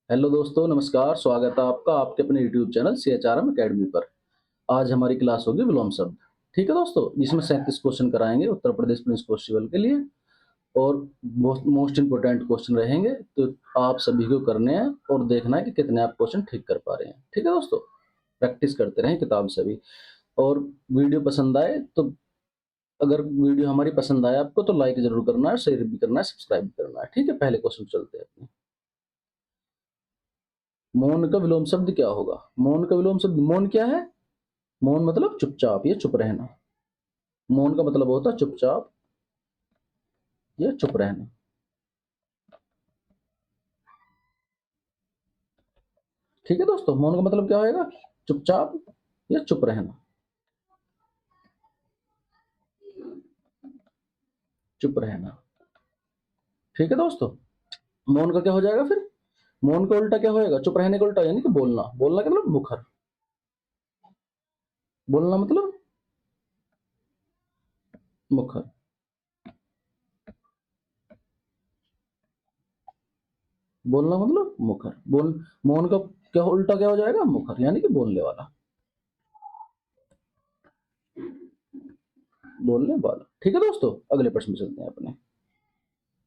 Hello दोस्तों, नमस्कार। स्वागत है आपका आपके अपने यूट्यूब चैनल CHRM अकेडमी पर। आज हमारी क्लास होगी विलोम शब्द। ठीक है दोस्तों, जिसमें 37 क्वेश्चन कराएंगे उत्तर प्रदेश पुलिस कांस्टेबल के लिए और मोस्ट इंपोर्टेंट क्वेश्चन रहेंगे, तो आप सभी को करने हैं और देखना है कि कितने आप क्वेश्चन ठीक कर पा रहे हैं। ठीक है दोस्तों, प्रैक्टिस करते रहें किताब से भी। और वीडियो पसंद आए तो, अगर वीडियो हमारी पसंद आए आपको, तो लाइक जरूर करना है, शेयर भी करना है, सब्सक्राइब भी करना है। ठीक है, पहले क्वेश्चन चलते हैं अपने। मौन का विलोम शब्द क्या होगा? मौन का विलोम शब्द, मौन क्या है? मौन मतलब चुपचाप या चुप रहना। मौन का मतलब होता है चुपचाप या चुप रहना। ठीक है दोस्तों, मौन का मतलब क्या होएगा? चुपचाप या चुप रहना। चुप रहना। ठीक है दोस्तों, मौन का क्या हो जाएगा फिर? मौन का उल्टा क्या होएगा? चुप रहने का उल्टा यानी कि बोलना। बोलना का मतलब मुखर। बोलना मतलब मुखर। बोलना मतलब मुखर। मौन का क्या उल्टा क्या हो जाएगा? मुखर यानी कि बोलने वाला। बोलने वाला। ठीक है दोस्तों, अगले प्रश्न में चलते हैं अपने।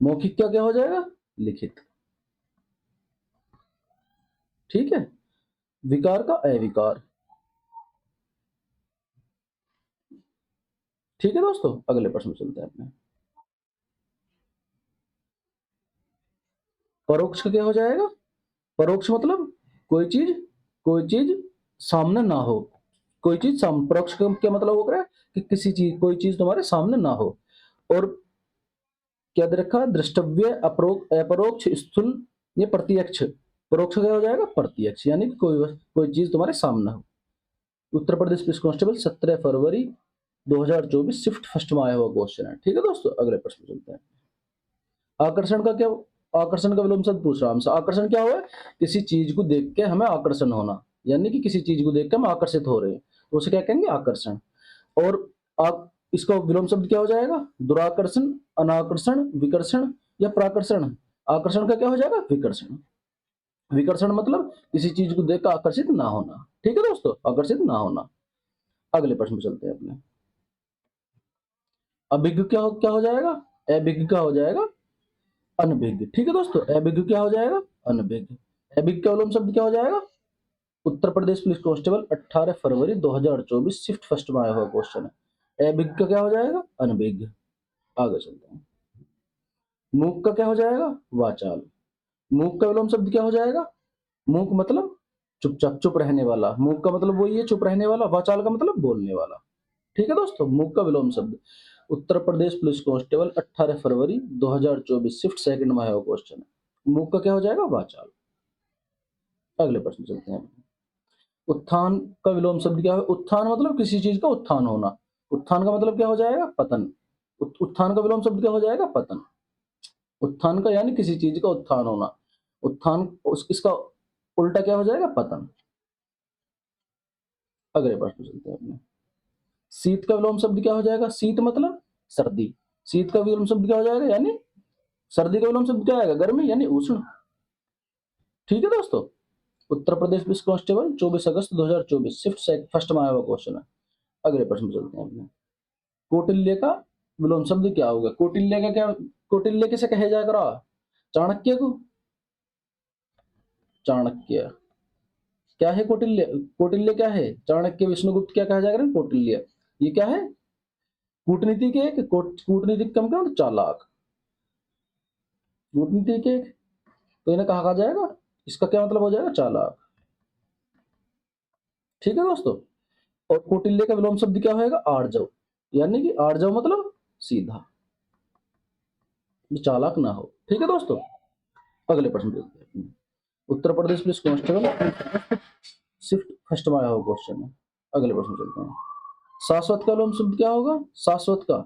मौखिक का क्या हो जाएगा? लिखित। ठीक है। विकार का अविकार। ठीक है दोस्तों, अगले प्रश्न में चलते हैं अपने। परोक्ष का क्या हो जाएगा? परोक्ष मतलब कोई चीज, कोई चीज सामने ना हो। कोई चीज सामने, परोक्ष का क्या मतलब हो रहा है? कि किसी चीज, कोई चीज तुम्हारे सामने ना हो। और क्या दे रखा? दृष्टव्य, अपरोक्ष, स्थूल, ये प्रत्यक्ष। परोक्ष क्या हो जाएगा? प्रत्यक्ष यानी कि कोई चीज तुम्हारे सामने हो। उत्तर प्रदेश पुलिस कांस्टेबल 17 फरवरी 2024 शिफ्ट फर्स्ट में आया हुआ क्वेश्चन है। ठीक है दोस्तों, अगले प्रश्न चलते हैं। आकर्षण का क्या? आकर्षण का विलोम शब्द पूछ रहा हूं हमसे। आकर्षण क्या हुआ? किसी चीज को देख के हमें आकर्षण होना, यानी कि किसी चीज को देख के हम आकर्षित हो रहे हैं, तो उसे क्या कहेंगे? आकर्षण। और आप इसका विलोम शब्द क्या हो जाएगा? दुराकर्षण, अनाकर्षण, विकर्षण या प्राकर्षण। आकर्षण का क्या हो जाएगा? विकर्षण। विकर्षण मतलब किसी चीज को देख कर आकर्षित ना होना। ठीक है दोस्तों, आकर्षित ना होना। अगले प्रश्न में चलते हैं अपने। अभिज्ञ क्या हो जाएगा? अभिज्ञ का हो जाएगा अनभिज्ञ। ठीक है दोस्तों, अभिज्ञ क्या हो जाएगा? अनभिज्ञ। अभिज्ञ का विलोम शब्द क्या हो जाएगा? उत्तर प्रदेश पुलिस कांस्टेबल 18 फरवरी 2024 शिफ्ट फर्स्ट में आया हुआ क्वेश्चन है। अभिज्ञ का क्या हो जाएगा? अनभिज्ञ। आगे चलते हैं। मूक का क्या हो जाएगा? वाचाल। मूक का विलोम शब्द क्या हो जाएगा? मूक मतलब चुपचाप, चुप रहने वाला। मूक का मतलब वही है, चुप रहने वाला। वाचाल का मतलब बोलने वाला। ठीक है दोस्तों, मूक का विलोम शब्द। उत्तर प्रदेश पुलिस कांस्टेबल 18 फरवरी 2024 शिफ्ट सेकंड में आया हुआ क्वेश्चन है। मूक का क्या हो जाएगा? वाचाल। अगले प्रश्न चलते हैं। उत्थान का विलोम शब्द क्या है? उत्थान मतलब किसी चीज का उत्थान होना। उत्थान का मतलब क्या हो जाएगा? पतन। उत्थान का विलोम शब्द क्या हो जाएगा? पतन। उत्थान का यानी किसी चीज का उत्थान होना। उत्थान इसका उल्टा क्या हो जाएगा? पतन। अगले प्रश्न चलते हैं अपने। शीत का विलोम शब्द क्या हो जाएगा? शीत मतलब सर्दी। शीत का विलोम शब्द क्या हो जाएगा? यानी सर्दी का विलोम शब्द क्या आएगा? गर्मी यानी उष्ण। ठीक है दोस्तों, उत्तर प्रदेश पुलिस कांस्टेबल 24 अगस्त 2024 शिफ्ट फर्स्ट में आया हुआ क्वेश्चन है। अगले प्रश्न में चलते हैं अपने। कौटिल्य का विलोम शब्द क्या होगा? कौटिल्य का क्या? कौटिल्य किसे कहे जाएगा? चाणक्य को। चाणक्य क्या है? कौटिल्य। कौटिल्य क्या है? चाणक्य, विष्णुगुप्त क्या कहा जाएगा? कौटिल्य। ये क्या है? कूटनीति के एक, कूटनीतिक कम का मतलब चालाक। कूटनीति के एक, तो इन्हें कहा जाएगा, इसका क्या मतलब हो जाएगा? चालाक। ठीक है दोस्तों, और कौटिल्य का विलोम शब्द क्या होगा? आर्जव। यानी कि आर्जव मतलब सीधा, चालाक ना हो। ठीक है दोस्तों, अगले प्रश्न देखते हैं। Uttar Pradesh police constable shift first में आया हुआ क्वेश्चन है। अगले प्रश्न चलते हैं। शाश्वत का विलोम शब्द क्या होगा? शाश्वत का,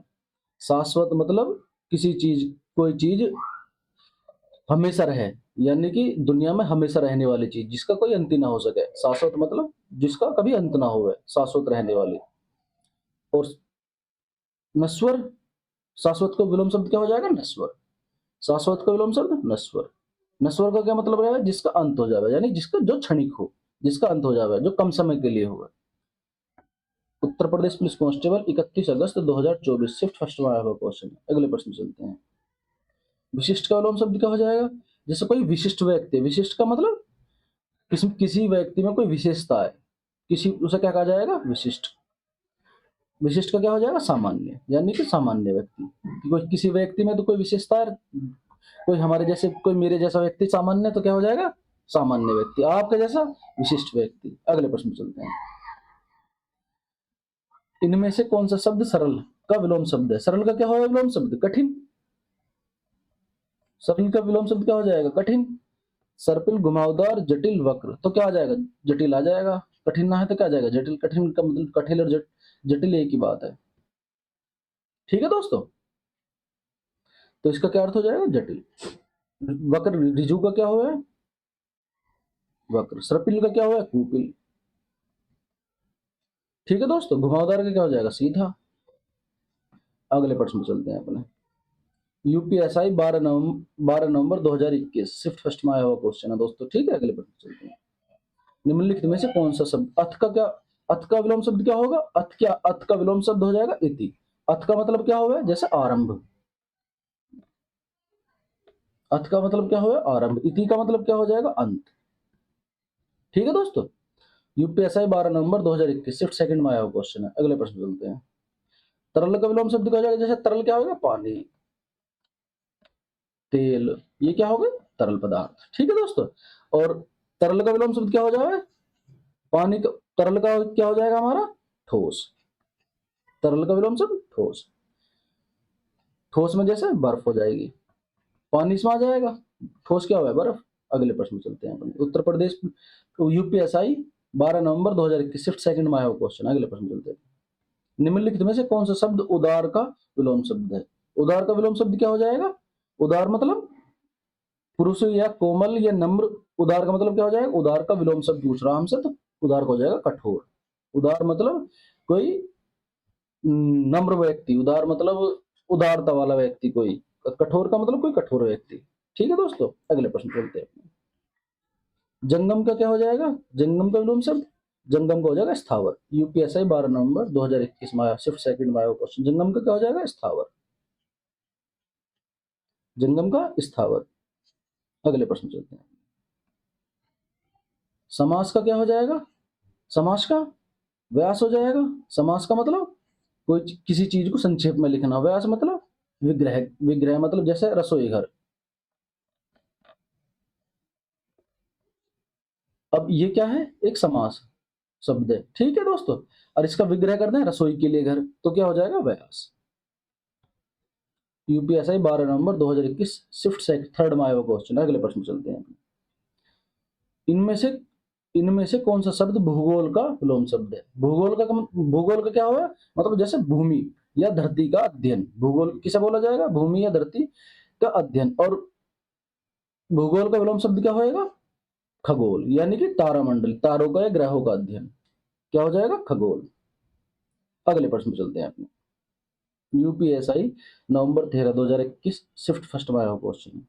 शाश्वत मतलब किसी चीज, कोई चीज हमेशा रहे, यानी कि दुनिया में हमेशा रहने वाली चीज, जिसका कोई अंत ही ना हो सके। शाश्वत मतलब जिसका कभी अंत ना हो, शाश्वत रहने वाली। और नश्वर, शाश्वत का विलोम शब्द क्या हो जाएगा? नश्वर। शाश्वत का विलोम शब्द नश्वर। नश्वर का क्या मतलब है? जिसका अंत हो जावे, यानी जिसका जो क्षणिक हो, जिसका अंत हो जावे, जो कम समय के लिए हो। उत्तर प्रदेश पुलिस कांस्टेबल 31 अगस्त 2024 शिफ्ट फर्स्ट में आया हुआ क्वेश्चन है। अगले प्रश्न चलते हैं। विशिष्ट का विलोम शब्द क्या हो जाएगा? जैसे कोई विशिष्ट व्यक्ति, विशिष्ट का मतलब किसी व्यक्ति में कोई विशेषता है, किसी उसे क्या कहा जाएगा? विशिष्ट। विशिष्ट का क्या हो जाएगा? सामान्य, यानी कि सामान्य व्यक्ति। कि कोई किसी व्यक्ति में तो कोई विशेषता है, कोई हमारे जैसे, कोई मेरे जैसा व्यक्ति सामान्य, तो क्या हो जाएगा? सामान्य व्यक्ति। आपके जैसा विशिष्ट व्यक्ति। अगले प्रश्न चलते हैं। इनमें से कौन सा शब्द सरल का विलोम शब्द है? सरल का क्या होगा विलोम शब्द? कठिन। सरल का विलोम शब्द क्या हो जाएगा? कठिन। सर्पिल, घुमावदार, जटिल, वक्र, तो क्या आ जाएगा? जटिल आ जाएगा। कठिन ना है तो क्या आ जाएगा? जटिल। कठिन का मतलब कठिन और जटिल एक ही बात है। ठीक है दोस्तों, तो इसका क्या अर्थ हो जाएगा? जटिल। वक्र, रिजु का क्या हुआ है? वक्र। सर्पिल का क्या हुआ है? कुपिल। ठीक है दोस्तों, घुमावदार का क्या हो जाएगा? सीधा। अगले प्रश्न में चलते हैं अपने। यूपीएसआई 12 नवंबर 2021 शिफ्ट फर्स्ट में आया हुआ क्वेश्चन है दोस्तों। ठीक है, अगले प्रश्न चलते हैं। निम्नलिखित में से कौन सा शब्द अथ का क्या, अथ का विलोम शब्द क्या होगा? अथ का विलोम शब्द हो जाएगा इति। अथ का मतलब क्या होगा? जैसे आरंभ। अथ का मतलब क्या होगा? आरंभ। इति का मतलब क्या हो जाएगा? अंत। ठीक है दोस्तों, यूपीएसआई 12 नवंबर 2021 शिफ्ट सेकंड में आया हुआ क्वेश्चन है। अगले प्रश्न चलते हैं। तरल का विलोम शब्द क्या हो जाएगा? जैसे तरल क्या होगा? पानी, तेल, ये क्या होगा? तरल पदार्थ। ठीक है दोस्तों, और तरल का विलोम शब्द क्या हो जाएगा? पानी का। तरल का क्या हो जाएगा हमारा? ठोस। तरल का विलोम शब्द ठोस। ठोस में जैसे बर्फ हो जाएगी, पानी इसमें आ जाएगा। ठोस क्या हुआ है? बर्फ। अगले प्रश्न में चलते हैं अपन। उत्तर प्रदेश यूपीएसआई 12 नवंबर 2021 शिफ्ट सेकंड में आया हुआ क्वेश्चन। अगले प्रश्न में चलते हैं। निम्नलिखित में से कौन सा शब्द उदार का विलोम शब्द है? उदार का विलोम शब्द क्या हो जाएगा? उदार मतलब पुरुष या कोमल या नम्र। उदार का मतलब क्या हो जाएगा? उदार का विलोम शब्द पूछ रहा हमसे, तो उदार का हो जाएगा कठोर। उदार मतलब कोई नम्र व्यक्ति। उदार मतलब उदारता वाला व्यक्ति कोई। कठोर का मतलब कोई कठोर व्यक्ति। ठीक है दोस्तों, अगले प्रश्न चलते हैं। जंगम का क्या हो जाएगा? जंगम का विलोम शब्द, जंगम का हो जाएगा स्थावर। यूपीएसआई 12 नवंबर 2021 में आया शिफ्ट सेकंड में आया क्वेश्चन। जंगम का क्या हो जाएगा? स्थावर। जंगम का स्थावर। अगले प्रश्न चलते हैं। समास का क्या हो जाएगा? समास का व्यास हो जाएगा। समास का मतलब कोई किसी चीज को संक्षेप में लिखना। व्यास मतलब विग्रह। विग्रह मतलब जैसे रसोई घर। अब ये क्या है? एक समास शब्द है। ठीक है दोस्तों, और इसका विग्रह करते हैं रसोई के लिए घर, तो क्या हो जाएगा? व्यास। यूपीएसआई 12 नवंबर 2021 शिफ्ट से थर्ड में आया हुआ क्वेश्चन है। अगले प्रश्न चलते हैं। इनमें से इनमें से कौन सा शब्द भूगोल का विलोम शब्द है? भूगोल का क्या हुआ? मतलब जैसे भूमि या धरती का अध्ययन। भूगोल किसे बोला जाएगा? भूमि या धरती का अध्ययन। और भूगोल का विलोम शब्द क्या होएगा? खगोल, यानी कि तारामंडल, तारों का या ग्रहों का अध्ययन। क्या हो जाएगा? खगोल। अगले प्रश्न चलते हैं अपने। यूपीएसआई नवंबर 13 2021 शिफ्ट फर्स्ट में आया हुआ क्वेश्चन।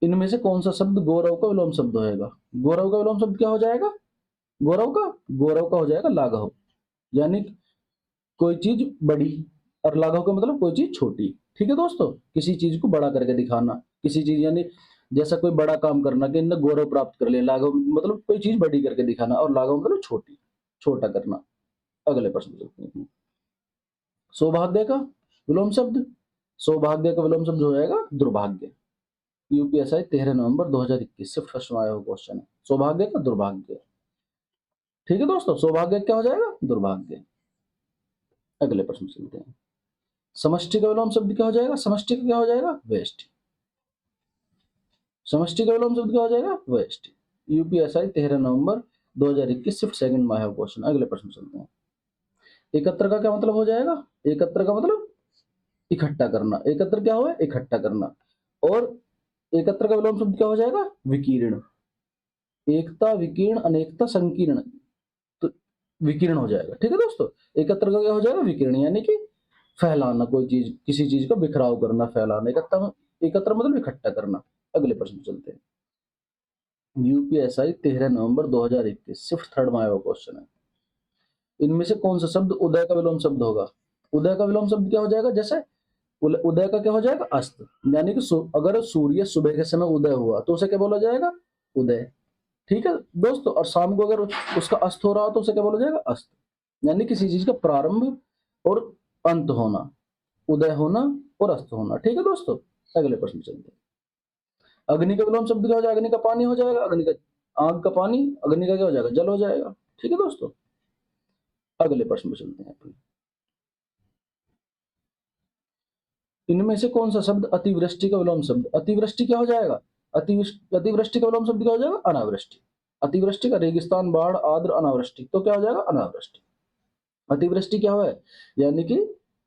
इनमें से कौन सा शब्द गौरव का विलोम शब्द होएगा? गौरव का विलोम शब्द क्या हो जाएगा? गौरव का गौरव का हो जाएगा लाघव, यानी कोई चीज बड़ी। और लाघव का मतलब कोई चीज छोटी। ठीक है दोस्तों, किसी चीज को बड़ा करके दिखाना। किसी चीज यानी जैसा कोई बड़ा काम करना कि इनने गौरव प्राप्त कर लिया। लाघव मतलब कोई चीज बड़ी करके दिखाना, और लाघव मतलब छोटी, छोटा करना। अगले प्रश्न चलते हैं। सौभाग्य का विलोम शब्द, सौभाग्य का विलोम शब्द हो जाएगा दुर्भाग्य। यूपीएसआई 13 नवंबर 2021 शिफ्ट फर्स्ट में आया हुआ क्वेश्चन है। सौभाग्य का दुर्भाग्य। ठीक है दोस्तों, सौभाग्य क्या हो जाएगा? दुर्भाग्य। अगले प्रश्न चलते हैं। समष्टि का विलोम शब्द क्या हो जाएगा? समष्टि का क्या हो जाएगा? वेष्टि। समष्टि का विलोम शब्द क्या हो जाएगा? वेष्टि। यूपीएसआई 13 नवंबर 2021 शिफ्ट सेकंड में आया हुआ क्वेश्चन। अगले प्रश्न चलते हैं। एकत्र का क्या मतलब हो जाएगा? एकत्र का मतलब इकट्ठा करना। एकत्र क्या हुआ? इकट्ठा करना। और एकत्र का विलोम शब्द क्या हो जाएगा? विकीर्ण। एकता, विकीर्ण, अनेकता, संकीर्ण, तो विकीर्ण हो जाएगा। ठीक है दोस्तों, एकत्र का क्या हो जाएगा? विकीर्ण, यानी कि फैलाना। कोई चीज, किसी चीज का बिखराव करना, फैलाना। एकत्र मतलब इकट्ठा करना। अगले प्रश्न पे चलते हैं। यूपीएसआई 13 नवंबर 2021 सिर्फ थर्ड में आया हुआ क्वेश्चन है। इनमें से कौन सा शब्द उदय का विलोम शब्द होगा? उदय का विलोम शब्द क्या हो जाएगा? जैसे उदय का क्या हो जाएगा? अस्त, यानी कि अगर सूर्य सुबह के समय उदय हुआ तो उसे क्या बोला जाएगा? उदय। ठीक है दोस्तों, और शाम को अगर उसका अस्त हो रहा हो तो उसे क्या बोला जाएगा? अस्त। यानी किसी चीज का प्रारंभ और अंत होना, उदय होना और अस्त होना। ठीक है दोस्तों, अगले प्रश्न चलते हैं। अग्नि का विलोम शब्द क्या हो जाएगा? अग्नि का पानी हो जाएगा, अग्नि का आग का पानी, अग्नि का क्या हो जाएगा? जल हो जाएगा। ठीक है दोस्तों, अगले प्रश्न पे चलते हैं। इनमें से कौन सा शब्द अतिवृष्टि का विलोम शब्द? अतिवृष्टि क्या हो जाएगा? अतिवृष्टि का विलोम शब्द क्या हो जाएगा? अनावृष्टि। अतिवृष्टि का रेगिस्तान, बाढ़, आर्द्र, अनावृष्टि, तो क्या हो जाएगा? अनावृष्टि। अतिवृष्टि क्या है? यानी कि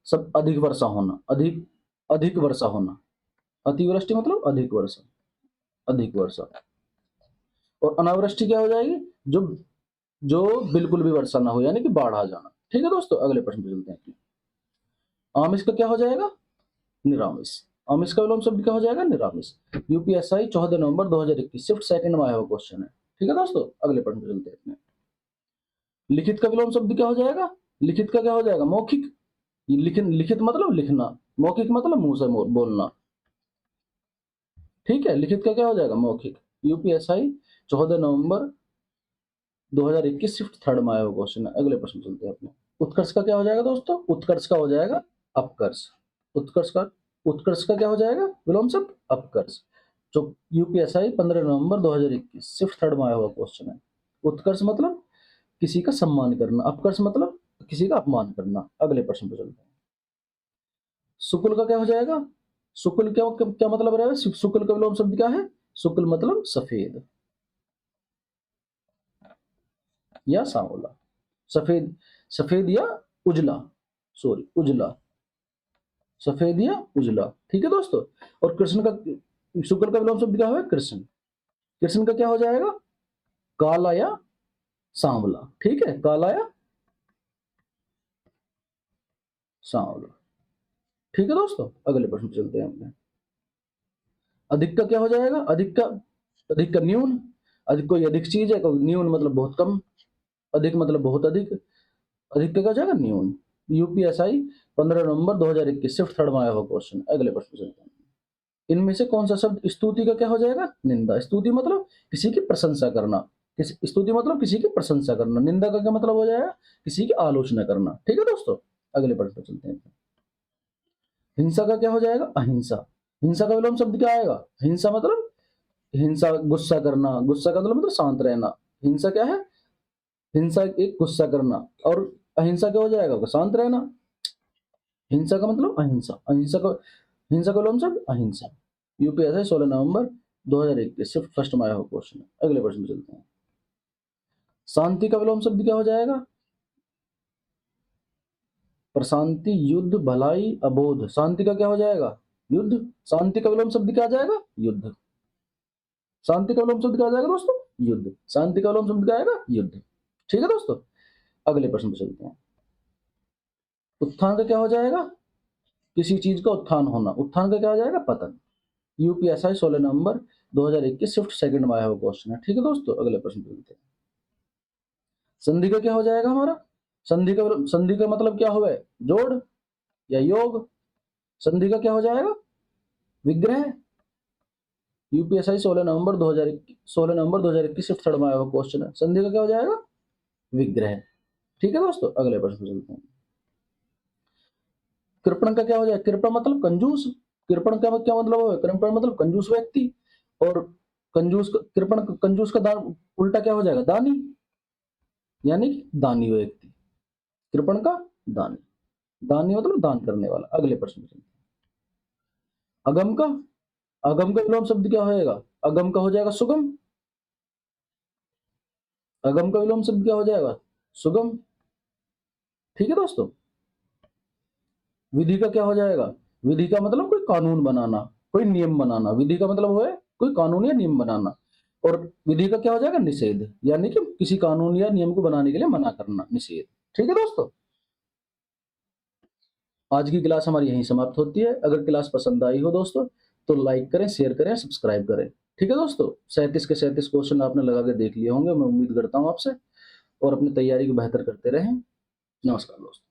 सब अधिक वर्षा होना, अधिक अधिक वर्षा होना। अतिवृष्टि मतलब अधिक वर्षा, अधिक वर्षा। और अनावृष्टि क्या हो जाएगी? जो जो बिल्कुल भी वर्षा ना हो, यानी कि बाढ़ आ जाना। ठीक है दोस्तों, अगले प्रश्न पे चलते हैं। आमिष का क्या हो जाएगा? निरामिष। आमिष का विलोम शब्द क्या हो जाएगा? निरामिष। यूपीएसआई 14 नवंबर 2021 शिफ्ट सेकंड में आया हुआ क्वेश्चन है। ठीक है दोस्तों, अगले प्रश्न पे चलते हैं। लिखित का विलोम शब्द क्या हो जाएगा? लिखित का क्या हो जाएगा? मौखिक। लिखित मतलब लिखना, मौखिक मतलब मुंह से बोलना। ठीक है, लिखित का क्या हो जाएगा? मौखिक। यूपीएसआई 14 नवंबर 2021 शिफ्ट थर्ड में आया हुआ क्वेश्चन है। अगले प्रश्न चलते हैं अपने। उत्कर्ष का क्या हो जाएगा दोस्तों? उत्कर्ष का हो जाएगा अपकर्ष। उत्कर्ष का क्या हो जाएगा? विलोम शब्द अपकर्ष। जो यूपीएसआई 15 नवंबर 2021 शिफ्ट थर्ड में आया हुआ क्वेश्चन है। उत्कर्ष मतलब किसी का सम्मान करना, अपकर्ष मतलब किसी का अपमान करना। अगले प्रश्न पर चलते हैं। शुक्ल का क्या हो जाएगा? शुक्ल क्या क्या मतलब रहेगा? शुक्ल का विलोम शब्द क्या है? शुक्ल मतलब सफेद या सांवला। सफेद, सफेद या उजला, सॉरी उजला, सफेद या उजला। ठीक है दोस्तों, और कृष्ण का, शुक्ल का विलोम शब्द क्या है? कृष्ण। कृष्ण का क्या हो जाएगा? काला या सांवला। ठीक है, काला या सांवला। ठीक है दोस्तों, अगले प्रश्न पे चलते हैं अपने। अधिक का क्या हो जाएगा? अधिक का न्यून। अधिक कोई अधिक चीज है, कोई न्यून मतलब बहुत कम, अधिक मतलब बहुत अधिक। अधिक का क्या हो जाएगा? न्यून। यूपीएसआई 15 नवंबर 2021 शिफ्ट थर्ड में आया हुआ क्वेश्चन। अगले प्रश्न पे चलते हैं। इनमें से कौन सा शब्द स्तुति का क्या हो जाएगा? निंदा। स्तुति मतलब किसी की प्रशंसा करना, स्तुति मतलब किसी की प्रशंसा करना। निंदा का क्या मतलब हो जाएगा? किसी की आलोचना करना। ठीक है दोस्तों, अगले प्रश्न पे चलते हैं। हिंसा का क्या हो जाएगा? अहिंसा। हिंसा का विलोम शब्द क्या आएगा? हिंसा मतलब हिंसा, गुस्सा करना। गुस्सा का मतलब शांत रहना। हिंसा क्या है? हिंसा एक गुस्सा करना, और अहिंसा क्या हो जाएगा? शांत रहना। हिंसा का मतलब अहिंसा, हिंसा का विलोम शब्द अहिंसा। यूपीएसआई 16 नवंबर 2021 शिफ्ट फर्स्ट में आया हुआ क्वेश्चन है। अगले प्रश्न पे चलते हैं। शांति का विलोम शब्द क्या हो जाएगा? प्रशांति, युद्ध, भलाई, अबोध। शांति का क्या हो जाएगा? युद्ध। शांति का विलोम शब्द क्या आ जाएगा? युद्ध। शांति का विलोम शब्द क्या आ जाएगा दोस्तों? युद्ध। शांति का विलोम शब्द क्या आएगा? युद्ध। ठीक है दोस्तों, अगले प्रश्न पे चलते हैं। उत्थान का क्या हो जाएगा? किसी चीज का उत्थान होना। उत्थान का क्या हो जाएगा? पतन। यूपीएसआई 16 नवंबर 2021 शिफ्ट सेकंड में आया हुआ क्वेश्चन है। ठीक है दोस्तों, अगले प्रश्न पे चलते हैं। संधि का क्या हो जाएगा हमारा? संधि का मतलब क्या हुआ? जोड़ या योग। संधि का क्या हो जाएगा? विग्रह। यूपीएसआई 16 नवंबर 2021 शिफ्ट थर्ड में आया हुआ क्वेश्चन है। संधि का क्या हो जाएगा? विग्रह। ठीक है दोस्तों, अगले प्रश्न पे चलते हैं। कृपण का क्या हो जाएगा? कृपण मतलब कंजूस। कृपण का क्या मतलब है? कृपण मतलब कंजूस व्यक्ति। और कृपण कंजूस का दान उल्टा क्या हो जाएगा? दानी, यानी कि दानी व्यक्ति। कृपण का दानी, दानी मतलब दान करने वाला। अगले प्रश्न में चलते हैं। अगम का, अगम का विलोम शब्द क्या होएगा? अगम का हो जाएगा सुगम। अगम का विलोम शब्द क्या हो जाएगा? सुगम। ठीक है दोस्तों, विधि का क्या हो जाएगा? विधि का मतलब कोई कानून बनाना, कोई नियम बनाना। विधि का मतलब है कोई कानून या नियम बनाना। और विधि का क्या हो जाएगा? निषेध, यानी कि किसी कानून या नियम को बनाने के लिए मना करना, निषेध। ठीक है दोस्तों, आज की क्लास हमारी यहीं समाप्त होती है। अगर क्लास पसंद आई हो दोस्तों तो लाइक करें, शेयर करें, सब्सक्राइब करें। ठीक है दोस्तों, 37 के 37 क्वेश्चन आपने लगा के देख लिए होंगे, मैं उम्मीद करता हूँ आपसे, और अपनी तैयारी को बेहतर करते रहें। नमस्कार दोस्तों।